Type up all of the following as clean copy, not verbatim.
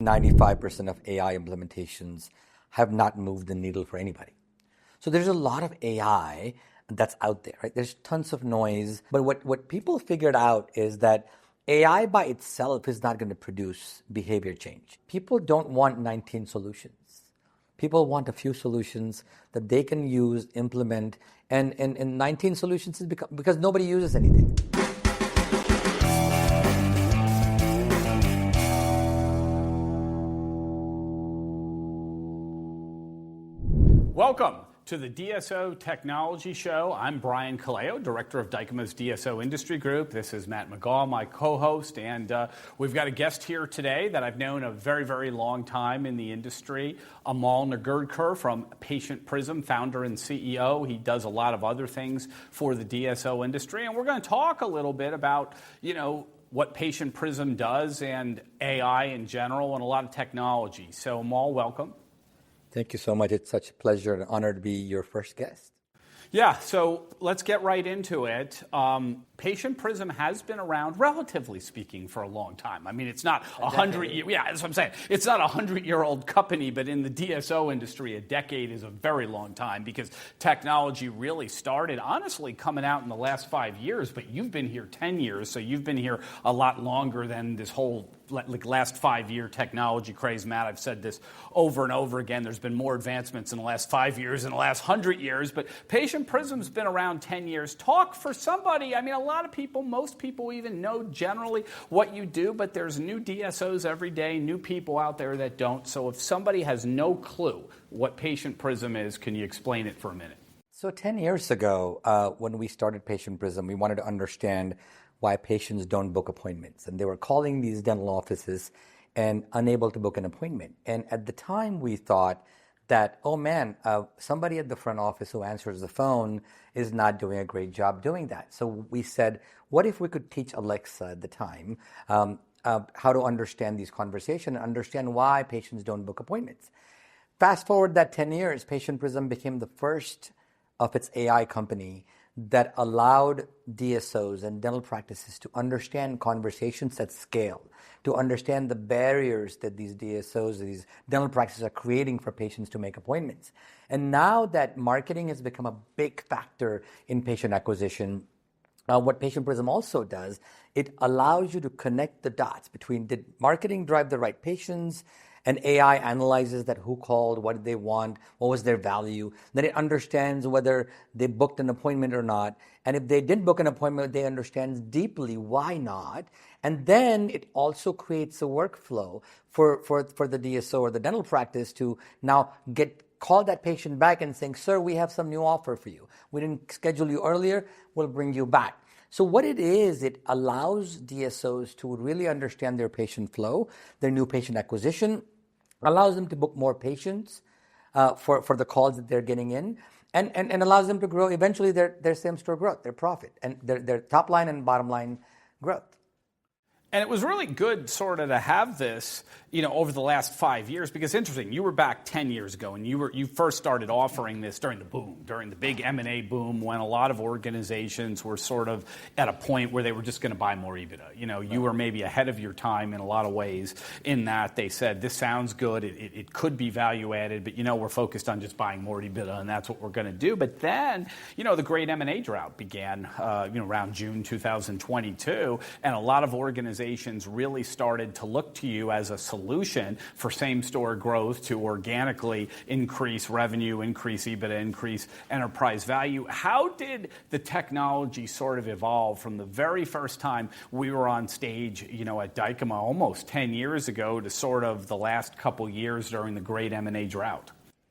95% of AI implementations have not moved the needle for anybody. So there's a lot of AI that's out there, right? There's tons of noise. But what people figured out is that AI by itself is not going to produce behavior change. People don't want 19 solutions. People want a few solutions that they can use, implement, and 19 solutions is because nobody uses anything. Welcome to the DSO Technology Show. I'm Brian Kaleo, Director of Dykema's DSO Industry Group. This is Matt McGaugh, my co-host, and we've got a guest here today that I've known a very, very long time in the industry, Amol Nagurdkar from Patient Prism, founder and CEO. He does a lot of other things for the DSO industry, and we're going to talk a little bit about, what Patient Prism does and AI in general and a lot of technology. So, Amol, welcome. Thank you so much. It's such a pleasure and honor to be your first guest. Yeah, so let's get right into it. Patient Prism has been around, relatively speaking, for a long time. I mean, it's not 100 years. Yeah, that's what I'm saying. It's not a 100-year-old company, but in the DSO industry, a decade is a very long time because technology really started, honestly, coming out in the last 5 years. But you've been here 10 years, so you've been here a lot longer than this whole last 5-year technology craze. Matt, I've said this over and over again. There's been more advancements in the last 5 years than the last 100 years, but Patient Prism's been around 10 years. Talk for somebody. I mean, a lot of people, most people even know generally what you do, but there's new DSOs every day, new people out there that don't. So if somebody has no clue what Patient Prism is, can you explain it for a minute? So 10 years ago, when we started Patient Prism, we wanted to understand why patients don't book appointments. And they were calling these dental offices and unable to book an appointment. And at the time, we thought that, oh man, somebody at the front office who answers the phone is not doing a great job doing that. So we said, what if we could teach Alexa at the time how to understand these conversations and understand why patients don't book appointments? Fast forward that 10 years, Patient Prism became the first of its AI company that allowed DSOs and dental practices to understand conversations at scale, to understand the barriers that these DSOs, these dental practices are creating for patients to make appointments. And now that marketing has become a big factor in patient acquisition, what Patient Prism also does, it allows you to connect the dots between did marketing drive the right patients, and AI analyzes that who called, what did they want, what was their value. Then it understands whether they booked an appointment or not. And if they did book an appointment, they understand deeply why not. And then it also creates a workflow for the DSO or the dental practice to now call that patient back and saying, sir, we have some new offer for you. We didn't schedule you earlier, we'll bring you back. So what it is, it allows DSOs to really understand their patient flow, their new patient acquisition, allows them to book more patients for the calls that they're getting in, and allows them to grow eventually their same-store growth, their profit, and their top line and bottom line growth. And it was really good sort of to have this, over the last 5 years, because interesting, you were back 10 years ago and you first started offering this during the big M&A boom, when a lot of organizations were sort of at a point where they were just going to buy more EBITDA. You were maybe ahead of your time in a lot of ways in that they said, this sounds good, it could be value added, but we're focused on just buying more EBITDA and that's what we're going to do. But then, the great M&A drought began, around June 2022, and a lot of organizations really started to look to you as a solution for same-store growth to organically increase revenue, increase EBITDA, increase enterprise value. How did the technology sort of evolve from the very first time we were on stage, at Dykema almost 10 years ago to sort of the last couple years during the great M&A drought?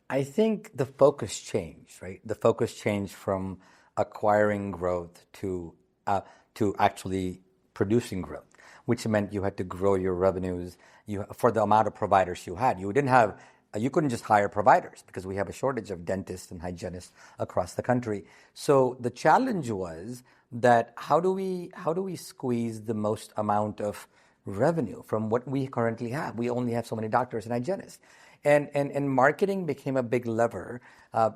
I think the focus changed, right? The focus changed from acquiring growth to actually producing growth, which meant you had to grow your revenues for the amount of providers you had. You couldn't just hire providers because we have a shortage of dentists and hygienists across the country. So the challenge was that how do we squeeze the most amount of revenue from what we currently have? We only have so many doctors and hygienists. And marketing became a big lever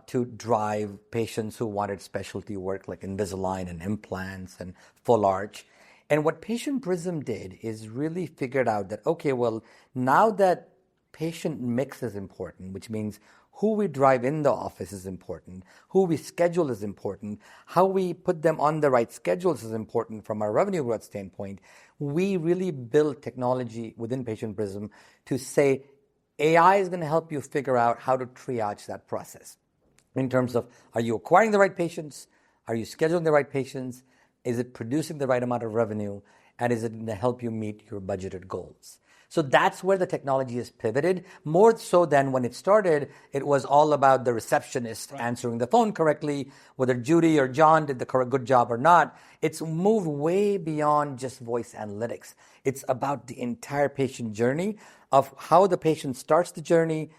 to drive patients who wanted specialty work like Invisalign and implants and full arch. And what Patient Prism did is really figured out that, okay, well, now that patient mix is important, which means who we drive in the office is important, who we schedule is important, how we put them on the right schedules is important from a revenue growth standpoint. We really build technology within Patient Prism to say AI is going to help you figure out how to triage that process in terms of, are you acquiring the right patients? Are you scheduling the right patients? Is it producing the right amount of revenue? And is it going to help you meet your budgeted goals? So that's where the technology is pivoted. More so than when it started, it was all about the receptionist answering the phone correctly, whether Judy or John did the correct good job or not. It's moved way beyond just voice analytics. It's about the entire patient journey of how the patient starts the journey,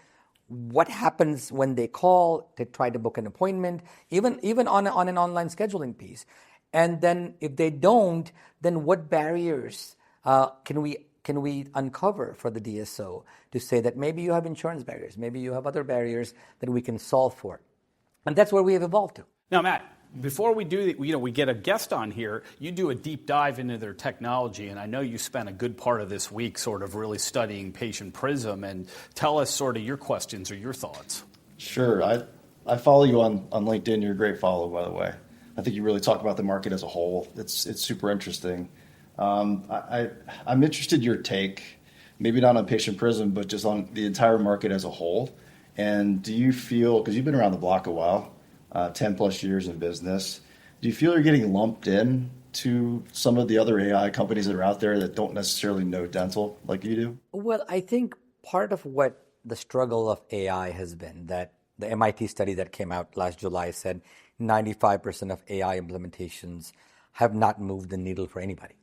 what happens when they call to try to book an appointment, even on an online scheduling piece. And then if they don't, then what barriers can we uncover for the DSO to say that maybe you have insurance barriers, maybe you have other barriers that we can solve for. And that's where we have evolved to. Now, Matt, before we do, we get a guest on here, you do a deep dive into their technology, and I know you spent a good part of this week sort of really studying Patient Prism, and tell us sort of your questions or your thoughts. Sure. I follow you on LinkedIn. You're a great follow, by the way. I think you really talk about the market as a whole. It's super interesting. I'm interested in your take, maybe not on Patient Prism, but just on the entire market as a whole. And do you feel, because you've been around the block a while, 10 plus years in business, do you feel you're getting lumped in to some of the other AI companies that are out there that don't necessarily know dental like you do? Well, I think part of what the struggle of AI has been, that the MIT study that came out last July said 95% of AI implementations have not moved the needle for anybody.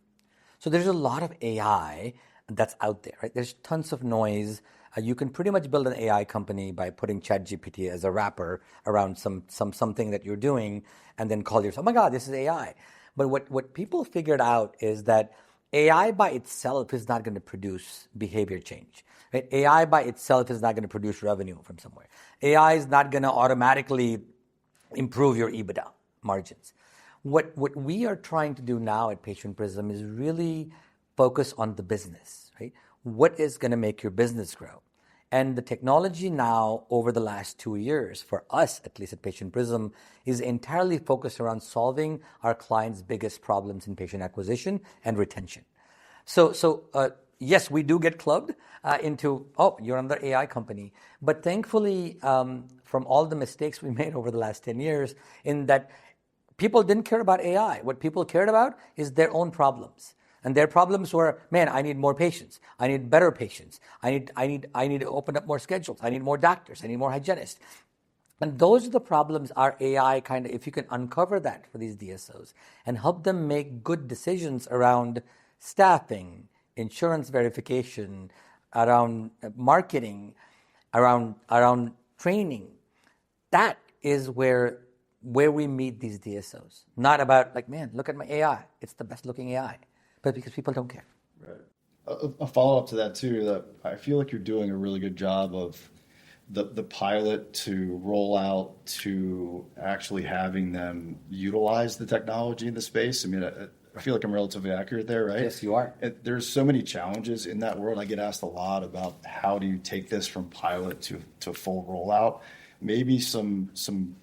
So there's a lot of AI that's out there, right? There's tons of noise. You can pretty much build an AI company by putting ChatGPT as a wrapper around something that you're doing and then call yourself, oh my God, this is AI. But what people figured out is that AI by itself is not going to produce behavior change. Right? AI by itself is not going to produce revenue from somewhere. AI is not going to automatically improve your EBITDA margins. What we are trying to do now at Patient Prism is really focus on the business, right? What is going to make your business grow? And the technology now over the last 2 years, for us, at least at Patient Prism, is entirely focused around solving our clients' biggest problems in patient acquisition and retention. So yes, we do get clubbed into, oh, you're another AI company. But thankfully, from all the mistakes we made over the last 10 years, in that people didn't care about AI. What people cared about is their own problems. And their problems were, man, I need more patients. I need better patients. I need to open up more schedules. I need more doctors. I need more hygienists. And those are the problems our AI kind of, if you can uncover that for these DSOs and help them make good decisions around staffing, insurance verification, around marketing, around training, that is where we meet these DSOs. Not about like, man, look at my AI. It's the best looking AI. But because people don't care. Right. A follow-up to that too, that I feel like you're doing a really good job of the pilot to roll out to actually having them utilize the technology in the space. I mean, I feel like I'm relatively accurate there, right? Yes, you are. There's so many challenges in that world. I get asked a lot about how do you take this from pilot to full rollout. Maybe some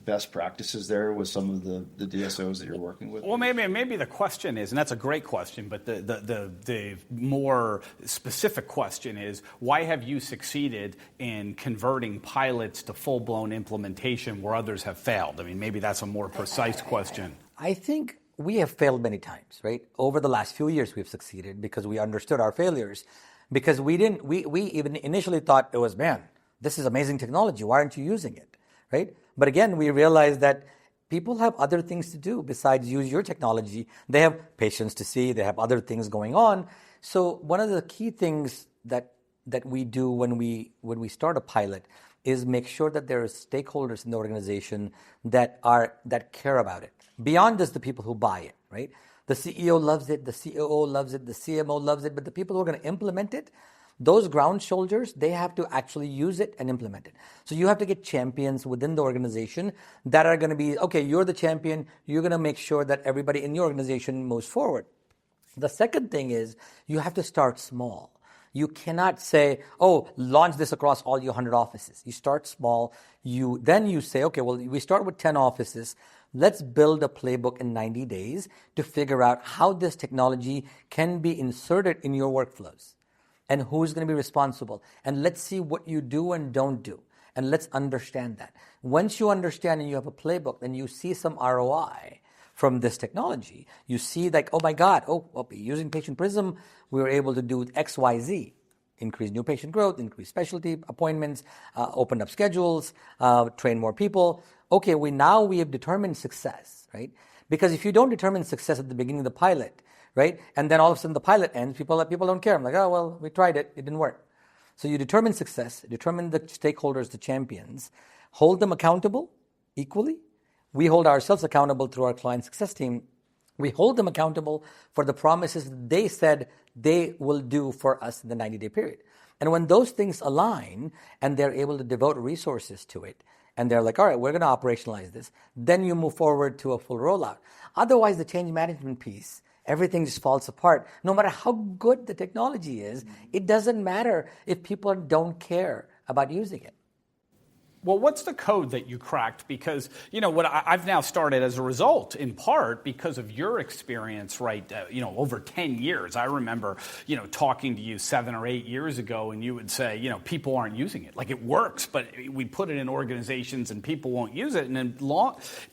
best practices there with some of the DSOs that you're working with? Well, maybe the question is, and that's a great question, but the more specific question is, why have you succeeded in converting pilots to full-blown implementation where others have failed? I mean, maybe that's a more precise question. I think we have failed many times, right? Over the last few years, we've succeeded because we understood our failures. Because we even initially thought it was, man, this is amazing technology. Why aren't you using it, right? But again, we realized that people have other things to do besides use your technology. They have patients to see. They have other things going on. So one of the key things that we do when we start a pilot is make sure that there are stakeholders in the organization that care about it. Beyond just the people who buy it, right? The CEO loves it. The COO loves it. The CMO loves it. But the people who are going to implement it, those ground soldiers, they have to actually use it and implement it. So you have to get champions within the organization that are going to be, okay, you're the champion. You're going to make sure that everybody in your organization moves forward. The second thing is you have to start small. You cannot say, oh, launch this across all your 100 offices. You start small. Then you say, okay, well, we start with 10 offices. Let's build a playbook in 90 days to figure out how this technology can be inserted in your workflows and who's going to be responsible. And let's see what you do and don't do. And let's understand that. Once you understand and you have a playbook, then you see some ROI from this technology. You see like, oh my God, using Patient Prism, we were able to do X, Y, Z. Increase new patient growth, increase specialty appointments, open up schedules, train more people. Okay, we have determined success, right? Because if you don't determine success at the beginning of the pilot, right, and then all of a sudden the pilot ends, people don't care. I'm like, oh, well, we tried it didn't work. So you determine success, determine the stakeholders, the champions, hold them accountable equally. We hold ourselves accountable through our client success team. We hold them accountable for the promises they said they will do for us in the 90-day period. And when those things align and they're able to devote resources to it, and they're like, all right, we're going to operationalize this, then you move forward to a full rollout. Otherwise, the change management piece, everything just falls apart. No matter how good the technology is, it doesn't matter if people don't care about using it. Well, what's the code that you cracked? Because, what I've now started as a result, in part, because of your experience, right, over 10 years. I remember, talking to you 7 or 8 years ago, and you would say, people aren't using it. Like, it works, but we put it in organizations and people won't use it. And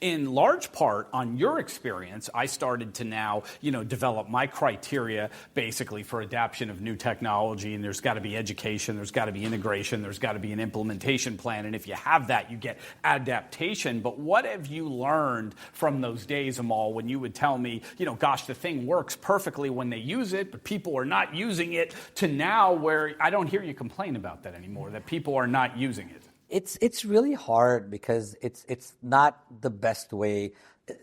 in large part, on your experience, I started to now, develop my criteria, basically, for adoption of new technology. And there's got to be education, there's got to be integration, there's got to be an implementation plan. And if you have that, you get adaptation. But what have you learned from those days, Amol, when you would tell me, gosh, the thing works perfectly when they use it, but people are not using it, to now where I don't hear you complain about that anymore, that people are not using it? It's really hard because it's not the best way.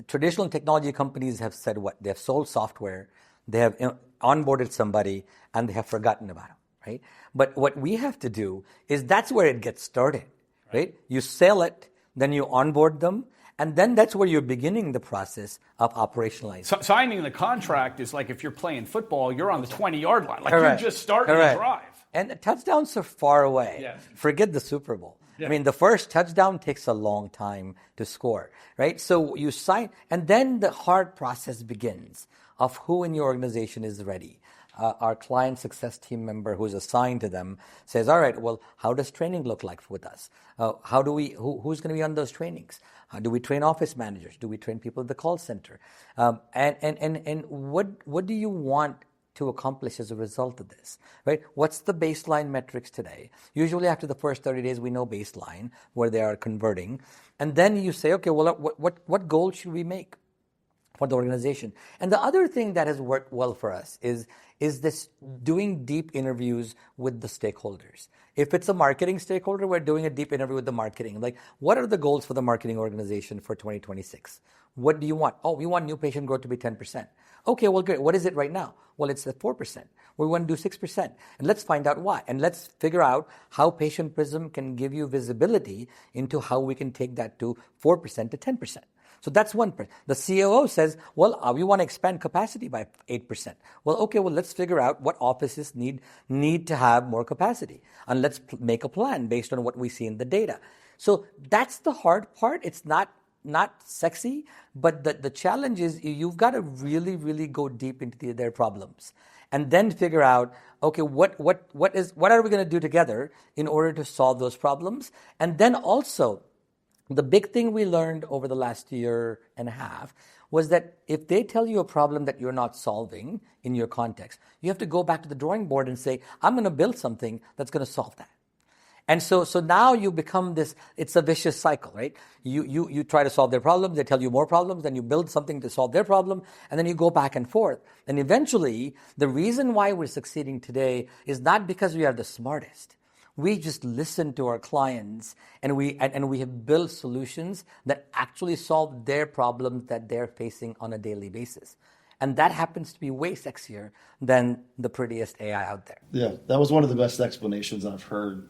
Traditional technology companies have said what? They have sold software, they have onboarded somebody, and they have forgotten about them, right? But what we have to do is that's where it gets started. Right? You sell it, then you onboard them, and then that's where you're beginning the process of operationalizing. So, signing the contract is like if you're playing football, you're on the 20-yard line. Like Correct. You're just starting to drive. And the touchdowns are far away. Yeah. Forget the Super Bowl. Yeah. I mean, the first touchdown takes a long time to score, right? So you sign, and then the hard process begins of who in your organization is ready. Our client success team member who's assigned to them says, all right, well, how does training look like with us? Who's going to be on those trainings? Do we train office managers? Do we train people at the call center? And what do you want to accomplish as a result of this, right? What's the baseline metrics today? Usually after the first 30 days, we know baseline where they are converting. And then you say, okay, well, what goal should we make for the organization? And the other thing that has worked well for us is this doing deep interviews with the stakeholders. If it's a marketing stakeholder, we're doing a deep interview with the marketing. Like, what are the goals for the marketing organization for 2026? What do you want? Oh, we want new patient growth to be 10%. Okay, well, great. What is it right now? Well, it's at 4%. We want to do 6%. And let's find out why. And let's figure out how Patient Prism can give you visibility into how we can take that to 4% to 10%. So that's one. The COO says, well, we want to expand capacity by 8%. Well, okay, well, let's figure out what offices need to have more capacity. And let's make a plan based on what we see in the data. So that's the hard part. It's not sexy, but the challenge is you've got to really, really go deep into their problems. And then figure out, okay, what are we going to do together in order to solve those problems? And then also, the big thing we learned over the last year and a half was that if they tell you a problem that you're not solving in your context, you have to go back to the drawing board and say, I'm going to build something that's going to solve that. And so now you become this, it's a vicious cycle, right? You try to solve their problems, they tell you more problems, then you build something to solve their problem, and then you go back and forth. And eventually, the reason why we're succeeding today is not because we are the smartest. We just listen to our clients, and we have built solutions that actually solve their problems that they're facing on a daily basis. And that happens to be way sexier than the prettiest AI out there. Yeah, that was one of the best explanations I've heard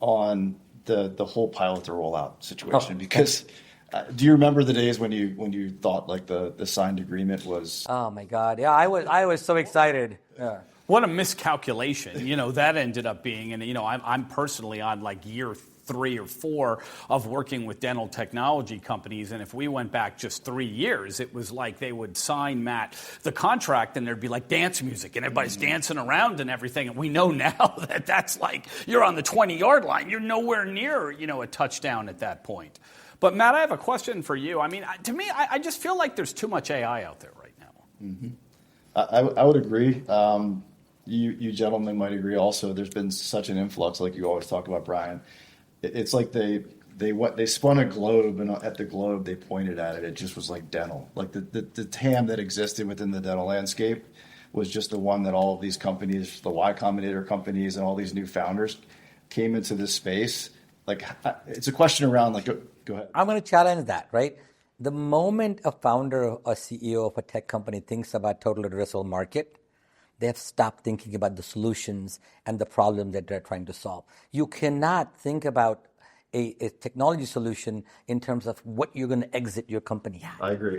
on the whole pilot to rollout situation, because Do you remember the days when you thought like the signed agreement was? Oh my God! Yeah, I was so excited. Yeah. What a miscalculation, that ended up being. And, I'm personally on like year 3 or 4 of working with dental technology companies. And if we went back just 3 years, it was like they would sign, Matt, the contract, and there'd be like dance music and everybody's dancing around and everything. And we know now that that's like you're on the 20-yard line. You're nowhere near, a touchdown at that point. But Matt, I have a question for you. I mean, to me, I just feel like there's too much AI out there right now. Mm-hmm. I would agree. You gentlemen might agree also. There's been such an influx, like you always talk about, Brian. It's like they spun a globe, and at the globe they pointed at it. It just was like dental. Like the TAM that existed within the dental landscape was just the one that all of these companies, the Y Combinator companies, and all these new founders came into this space. Like it's a question around like. Go ahead. I'm going to challenge that, right? The moment a founder or a CEO of a tech company thinks about total addressable market, they have stopped thinking about the solutions and the problem that they're trying to solve. You cannot think about a technology solution in terms of what you're going to exit your company at. I agree.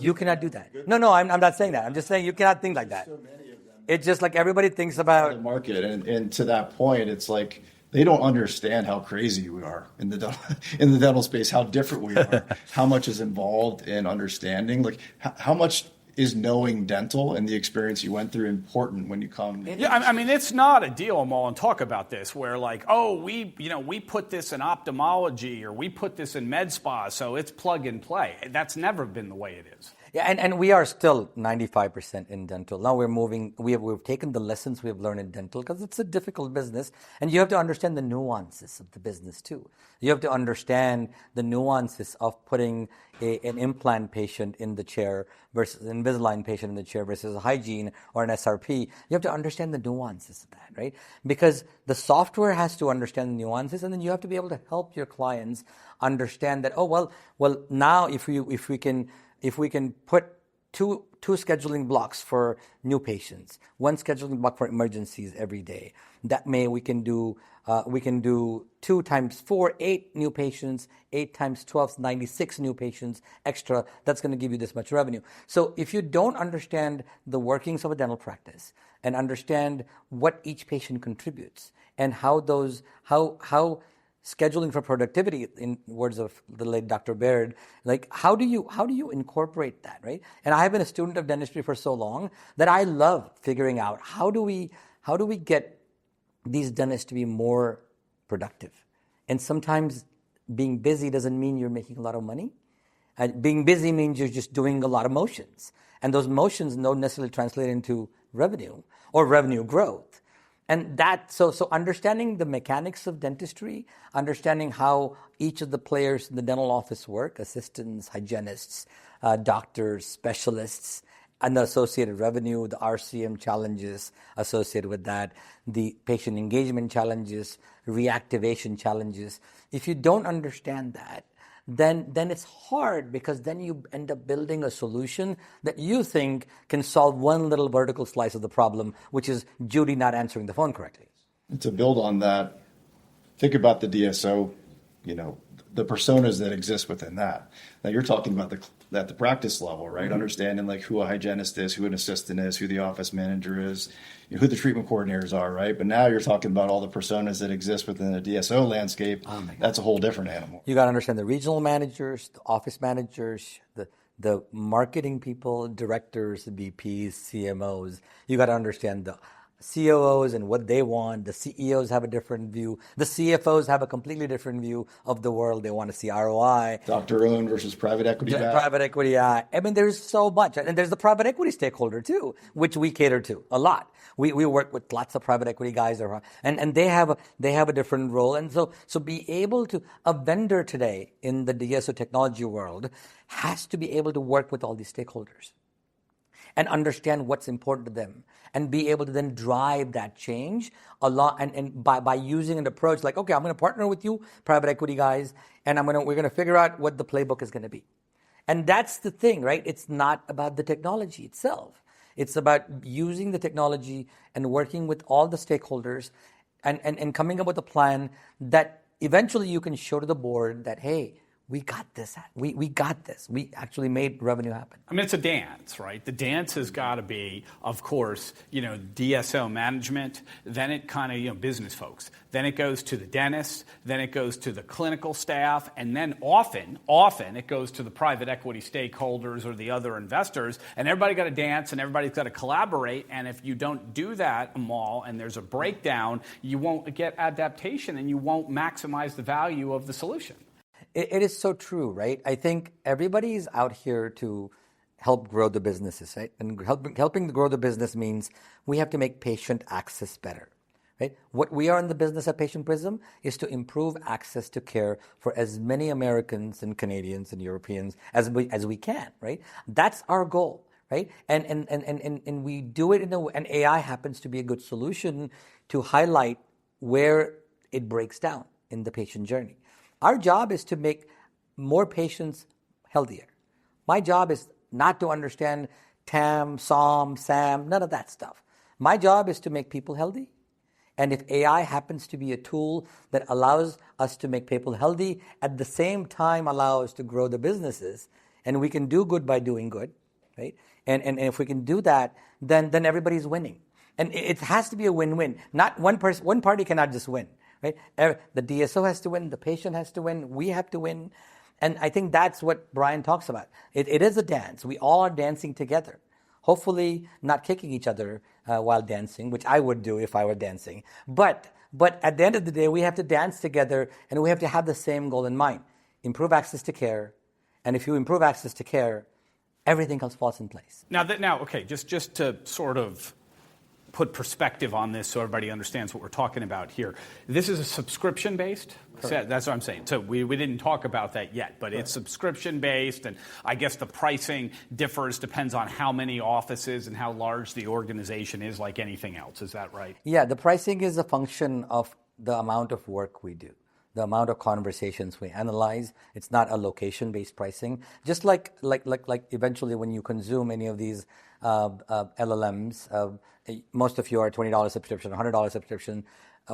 You cannot do that. No, I'm not saying that. I'm just saying you cannot think like that. So many of them. It's just like everybody thinks about the market, and to that point, it's like. They don't understand how crazy we are in the dental space, how different we are, how much is involved in understanding, like how much is knowing dental and the experience you went through important when you come. Yeah, I mean, it's not a deal, Amol, and talk about this, where like, oh, we put this in ophthalmology or we put this in med spa, so it's plug and play. That's never been the way it is. Yeah, and we are still 95% in dental. Now we're moving, we've taken the lessons we've learned in dental because it's a difficult business and you have to understand the nuances of the business too. You have to understand the nuances of putting an implant patient in the chair versus an Invisalign patient in the chair versus a hygiene or an SRP. You have to understand the nuances of that, right? Because the software has to understand the nuances and then you have to be able to help your clients understand that, oh, well, now if we can put two scheduling blocks for new patients, one scheduling block for emergencies every day, we can do 2 times 4, 8 new patients, 8 times 12, 96 new patients extra. That's going to give you this much revenue. So if you don't understand the workings of a dental practice and understand what each patient contributes and how scheduling for productivity, in words of the late Dr. Baird, like how do you incorporate that, right? And I have been a student of dentistry for so long that I love figuring out how do we get these dentists to be more productive. And sometimes being busy doesn't mean you're making a lot of money. Being busy means you're just doing a lot of motions. And those motions don't necessarily translate into revenue or revenue growth. And so understanding the mechanics of dentistry, understanding how each of the players in the dental office work, assistants, hygienists, doctors, specialists, and the associated revenue, the RCM challenges associated with that, the patient engagement challenges, reactivation challenges. If you don't understand that, then it's hard because then you end up building a solution that you think can solve one little vertical slice of the problem, which is Judy not answering the phone correctly. And to build on that, think about the DSO, the personas that exist within that. Now you're talking about at the practice level, right? Mm-hmm. Understanding like who a hygienist is, who an assistant is, who the office manager is, who the treatment coordinators are, right? But now you're talking about all the personas that exist within the DSO landscape. Oh my God. That's a whole different animal. You got to understand the regional managers, the office managers, the marketing people, directors, the VPs, CMOs. You got to understand the COOs and what they want. The CEOs have a different view. The CFOs have a completely different view of the world. They want to see ROI. Doctor owned versus private equity. Private equity, I mean, there's so much. And there's the private equity stakeholder too, which we cater to a lot. We work with lots of private equity guys, and they have a different role. And so be able to, a vendor today in the DSO technology world has to be able to work with all these stakeholders and understand what's important to them and be able to then drive that change a lot. And by using an approach like, okay, I'm going to partner with you, private equity guys, and we're going to figure out what the playbook is going to be. And that's the thing, right? It's not about the technology itself. It's about using the technology and working with all the stakeholders and coming up with a plan that eventually you can show to the board that, hey, we got this. We got this. We actually made revenue happen. I mean, it's a dance, right? The dance has got to be, of course, DSO management. Then it kind of, business folks. Then it goes to the dentist. Then it goes to the clinical staff. And then often it goes to the private equity stakeholders or the other investors. And everybody got to dance and everybody's got to collaborate. And if you don't do that, Amol, and there's a breakdown, you won't get adaptation and you won't maximize the value of the solution. It is so true, right? I think everybody is out here to help grow the businesses, right? And helping to grow the business means we have to make patient access better, right? What we are in the business at Patient Prism is to improve access to care for as many Americans and Canadians and Europeans as we can, right? That's our goal, right? And we do it and AI happens to be a good solution to highlight where it breaks down in the patient journey. Our job is to make more patients healthier. My job is not to understand TAM, SOM, SAM, none of that stuff. My job is to make people healthy. And if AI happens to be a tool that allows us to make people healthy, at the same time allow us to grow the businesses, and we can do good by doing good, right? And if we can do that, then everybody's winning. And it has to be a win-win. Not one party cannot just win. Right? The DSO has to win, the patient has to win, we have to win. And I think that's what Brian talks about. It is a dance. We all are dancing together. Hopefully not kicking each other while dancing, which I would do if I were dancing. But at the end of the day, we have to dance together and we have to have the same goal in mind. Improve access to care. And if you improve access to care, everything else falls in place. Now, okay, just to sort of put perspective on this so everybody understands what we're talking about here. This is a subscription-based? That's what I'm saying. So we didn't talk about that yet, but it's subscription-based, and I guess the pricing depends on how many offices and how large the organization is, like anything else. Is that right? Yeah, the pricing is a function of the amount of work we do, the amount of conversations we analyze. It's not a location-based pricing. Just like eventually when you consume any of these LLMs, most of you are $20 subscription, $100 subscription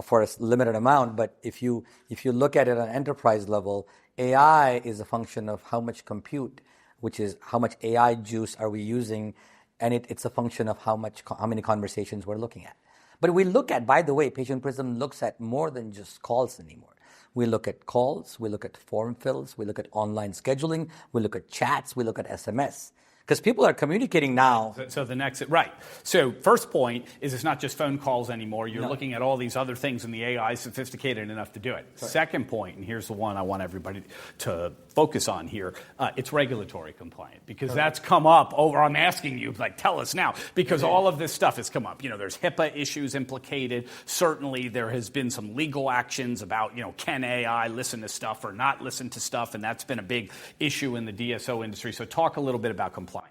for a limited amount. But if you look at it on an enterprise level, AI is a function of how much compute, which is how much AI juice are we using, and it's a function of how many conversations we're looking at. But we look at, by the way, Patient Prism looks at more than just calls anymore. We look at calls, we look at form fills, we look at online scheduling, we look at chats, we look at SMS. Because people are communicating now. So the next, right. So first point is it's not just phone calls anymore. You're looking at all these other things, and the AI is sophisticated enough to do it. Sorry. Second point, and here's the one I want everybody to focus on here, it's regulatory compliant. Because that's come up over, I'm asking you, tell us now. Because all of this stuff has come up. There's HIPAA issues implicated. Certainly there has been some legal actions about, can AI listen to stuff or not listen to stuff? And that's been a big issue in the DSO industry. So talk a little bit about compliance.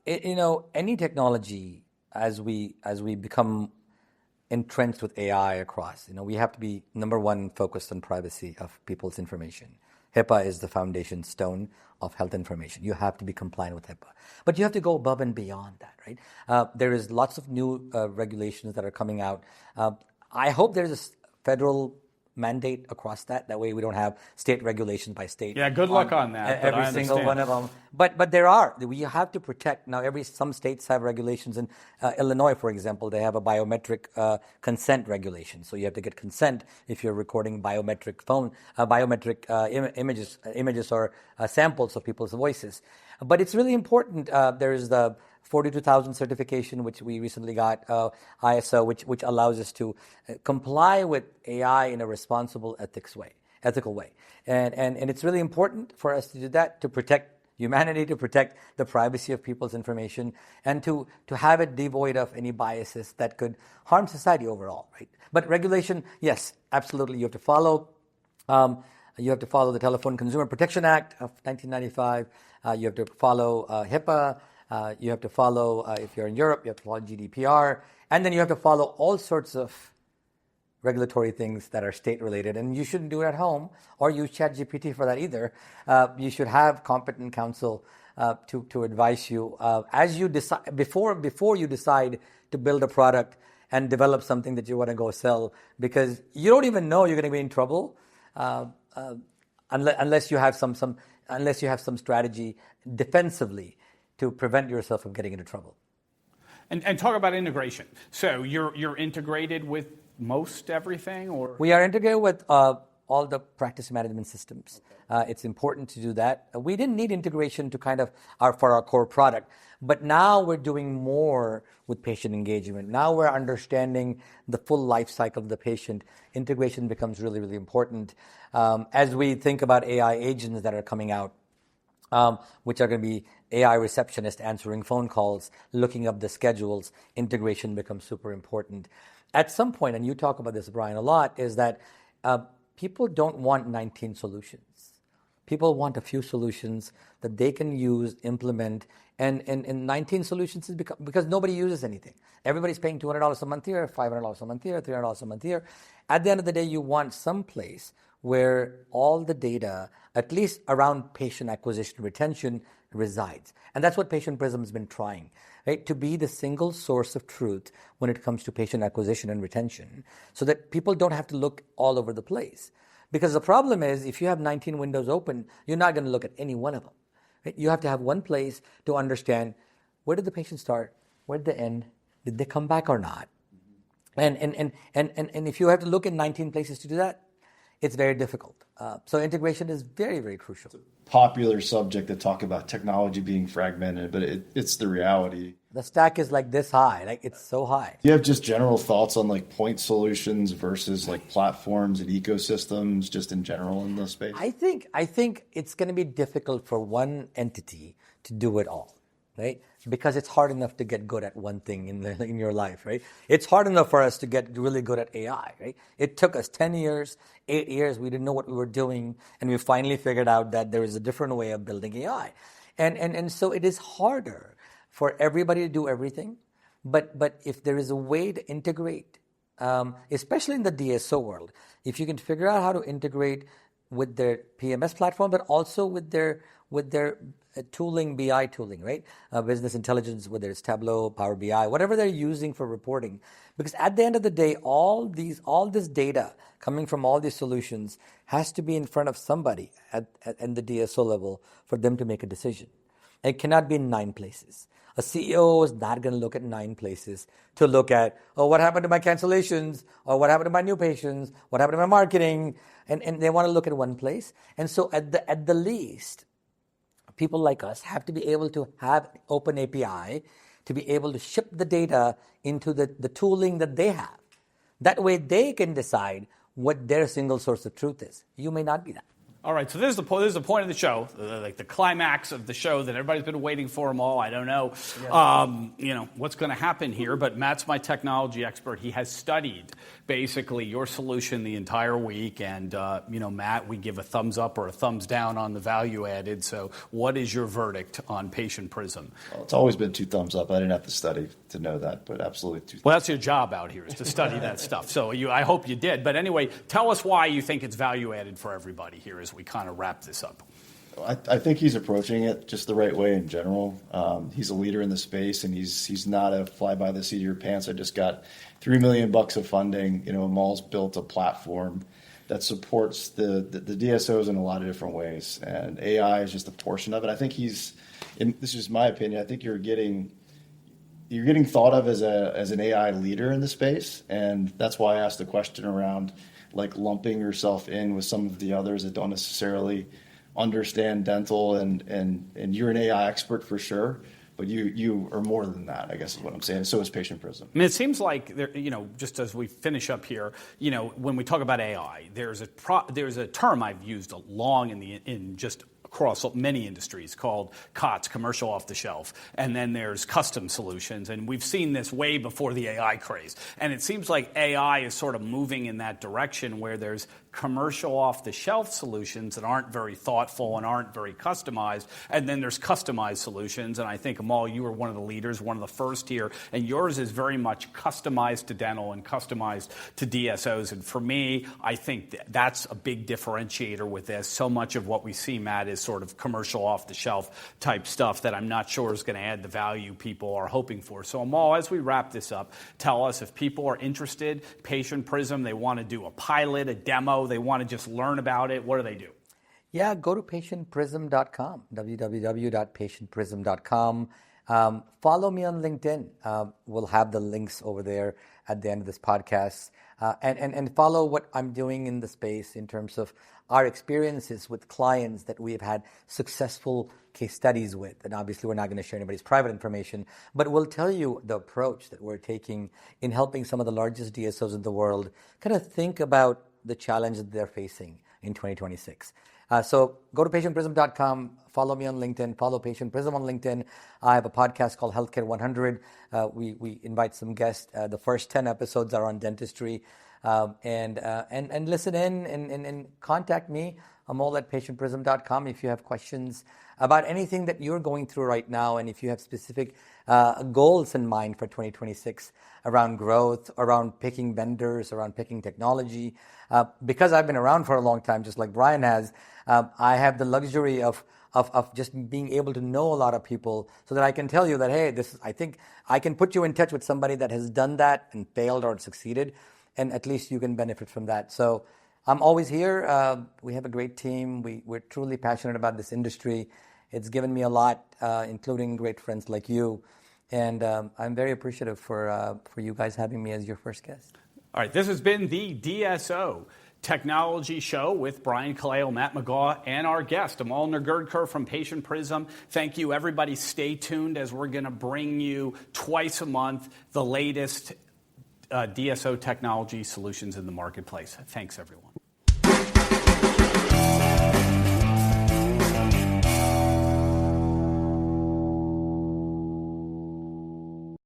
Any technology, as we become entrenched with AI across, we have to be, number one, focused on privacy of people's information. HIPAA is the foundation stone of health information. You have to be compliant with HIPAA. But you have to go above and beyond that, right? There is lots of new regulations that are coming out. I hope there's a federal mandate across that. That way we don't have state regulations by state. Yeah, good luck on that. Every single one of them. But there are. We have to protect. Now, some states have regulations. In Illinois, for example, they have a biometric consent regulation. So you have to get consent if you're recording biometric images or samples of people's voices. But it's really important. There's the 42,000 certification, which we recently got, ISO, which allows us to comply with AI in a responsible, ethical way. And it's really important for us to do that, to protect humanity, to protect the privacy of people's information, and to have it devoid of any biases that could harm society overall, right? But regulation, yes, absolutely, you have to follow. You have to follow the Telephone Consumer Protection Act of 1995. You have to follow HIPAA. You have to follow, if you're in Europe, you have to follow GDPR. And then you have to follow all sorts of regulatory things that are state-related. And you shouldn't do it at home or use ChatGPT for that either. You should have competent counsel to advise you as you decide, before you decide to build a product and develop something that you want to go sell, because you don't even know you're going to be in trouble. unless you have some strategy defensively to prevent yourself from getting into trouble. And talk about integration. So you're integrated with most everything, or we are integrated with all the practice management systems. It's important to do that. We didn't need integration to for our core product, but now we're doing more with patient engagement. Now we're understanding the full life cycle of the patient. Integration becomes really, really important. As we think about AI agents that are coming out, which are going to be AI receptionists answering phone calls, looking up the schedules, integration becomes super important. At some point, and you talk about this, Brian, a lot, is that people don't want 19 solutions. People want a few solutions that they can use, implement, and 19 solutions is because nobody uses anything. Everybody's paying $200 a month here, $500 a month here, $300 a month here. At the end of the day, you want some place where all the data, at least around patient acquisition retention, resides. And that's what Patient Prism has been trying, right? To be the single source of truth when it comes to patient acquisition and retention, so that people don't have to look all over the place. Because the problem is, if you have 19 windows open, you're not going to look at any one of them. Right? You have to have one place to understand, where did the patient start? Where did they end? Did they come back or not? And if you have to look in 19 places to do that, it's very difficult. So integration is very, very crucial. It's a popular subject to talk about technology being fragmented, but it's the reality. The stack is like this high, like it's so high. Do you have just general thoughts on like point solutions versus like platforms and ecosystems just in general in this space? I think it's going to be difficult for one entity to do it all, right? Because it's hard enough to get good at one thing in your life, right? It's hard enough for us to get really good at AI, right? It took us 10 years, 8 years. We didn't know what we were doing, and we finally figured out that there is a different way of building AI. And so it is harder for everybody to do everything. But if there is a way to integrate, especially in the DSO world, if you can figure out how to integrate with their PMS platform, but also with their tooling, BI tooling, right? Business intelligence, whether it's Tableau, Power BI, whatever they're using for reporting. Because at the end of the day, all this data coming from all these solutions has to be in front of somebody at the DSO level for them to make a decision. It cannot be in 9 places. A CEO is not going to look at 9 places to look at, what happened to my cancellations? Or what happened to my new patients? What happened to my marketing? And they want to look at one place. And so at the least, people like us have to be able to have open API to be able to ship the data into the tooling that they have. That way they can decide what their single source of truth is. You may not be that. All right, so this is the point of the show, like the climax of the show that everybody's been waiting for. Amol, I don't know, what's going to happen here, but Matt's my technology expert. He has studied basically your solution the entire week, and Matt, we give a thumbs up or a thumbs down on the value added. So, what is your verdict on Patient Prism? Well, it's always been 2 thumbs up. I didn't have to study to know that, but absolutely 2 thumbs up. Well, that's your job out here, is to study that stuff. So I hope you did. But anyway, tell us why you think it's value added for everybody here as we kind of wrap this up. I think he's approaching it just the right way in general. He's a leader in the space, and he's not a fly by the seat of your pants. I just got $3 million of funding. Amol's built a platform that supports the DSOs in a lot of different ways, and AI is just a portion of it. I think this is my opinion. I think you're getting thought of as an AI leader in the space, and that's why I asked the question around like lumping yourself in with some of the others that don't necessarily understand dental, and you're an AI expert for sure, but you are more than that, I guess is what I'm saying. So is Patient Prism. I mean, it seems like just as we finish up here, when we talk about AI, there's a term I've used long in just across many industries called COTS, commercial off the shelf. And then there's custom solutions. And we've seen this way before the AI craze. And it seems like AI is sort of moving in that direction where there's commercial off-the-shelf solutions that aren't very thoughtful and aren't very customized. And then there's customized solutions. And I think, Amol, you were one of the leaders, one of the first here. And yours is very much customized to dental and customized to DSOs. And for me, I think that's a big differentiator with this. So much of what we see, Matt, is sort of commercial off-the-shelf type stuff that I'm not sure is going to add the value people are hoping for. So, Amol, as we wrap this up, tell us if people are interested, Patient Prism, they want to do a pilot, a demo, they want to just learn about it, what do they do? Yeah, go to patientprism.com, www.patientprism.com. Follow me on LinkedIn. We'll have the links over there at the end of this podcast. And follow what I'm doing in the space in terms of our experiences with clients that we have had successful case studies with. And obviously, we're not going to share anybody's private information, but we'll tell you the approach that we're taking in helping some of the largest DSOs in the world kind of think about the challenge that they're facing in 2026. So go to patientprism.com, follow me on LinkedIn, follow Patient Prism on LinkedIn. I have a podcast called Healthcare 100. We invite some guests. The first 10 episodes are on dentistry. And listen in and contact me, Amol at patientprism.com, if you have questions about anything that you're going through right now, and if you have specific goals in mind for 2026 around growth, around picking vendors, around picking technology. Because I've been around for a long time, just like Brian has, I have the luxury of just being able to know a lot of people so that I can tell you that, hey, I think I can put you in touch with somebody that has done that and failed or succeeded, and at least you can benefit from that. So I'm always here. We have a great team. We're truly passionate about this industry. It's given me a lot, including great friends like you. And I'm very appreciative for you guys having me as your first guest. All right, this has been the DSO Technology Show with Brian Kaleo, Matt McGaugh, and our guest, Amol Nergurdkar from Patient Prism. Thank you, everybody. Stay tuned as we're going to bring you twice a month the latest DSO technology solutions in the marketplace. Thanks, everyone.